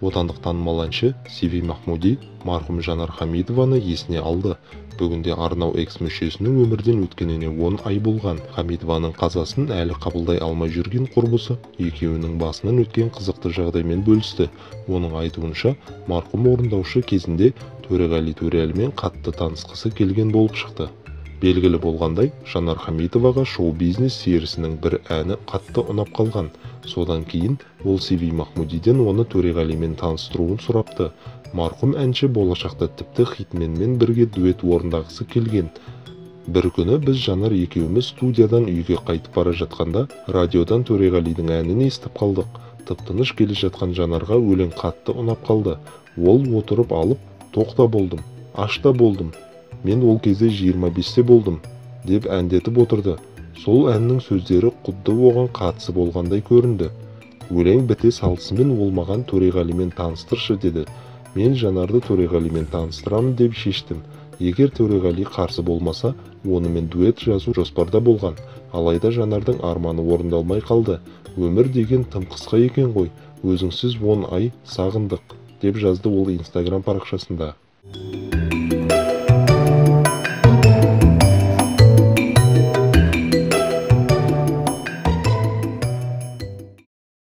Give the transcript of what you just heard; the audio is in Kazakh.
Отандық танымал әнші Сиви Махмуди марқұм Жанар Хамидованы есіне алды. Бүгінде Арнау X мүшесінің өмірден өткеніне 10 ай болған. Хамидованың қазасын әлі қабылдай алмай жүрген құрбысы екеуінің басынан өткен қызықты жағдаймен бөлісті. Оның айтуынша, марқұм орындаушы кезінде Төреғали Төреәлімен қатты танысқысы келген болып шықты. Белгілі болғандай, Жанар Хамидоваға шоу-бизнес серісінің бір әні қатты ұнап қалған. Содан кейін ол Сиви Махмудиден оны Төреғалимен таныстыруын сұрапты. Марқұм әнші болашақта тіпті хитменмен бірге дуэт орындағысы келген. Бір күні біз Жанар екеуміз студиядан үйге қайтып бара жатқанда, радиодан Төреғалидің әнін естіп қалдық. Тып-тыныш келе жатқан Жанарға өлең қатты ұнап қалды. Ол отырып алып, тоқта болдым, ашта болдым. Мен ол кезде 25-те болдым, деп әндетіп отырды. Сол әннің сөздері құдды оған қатысы болғандай көрінді. Өлең біте салысымен ол маған Төреғалимен таныстыршы деді. Мен Жанарды Төреғалимен таныстырамын деп шештім. Егер Төреғали қарсы болмаса, онымен дуэт жазу жоспарда болған. Алайда Жанардың арманы орындалмай қалды. Өмір деген тым қысқа екен ғой, өзіңсіз 10 ай сағындық, деп жазды ол Instagram парақшасында.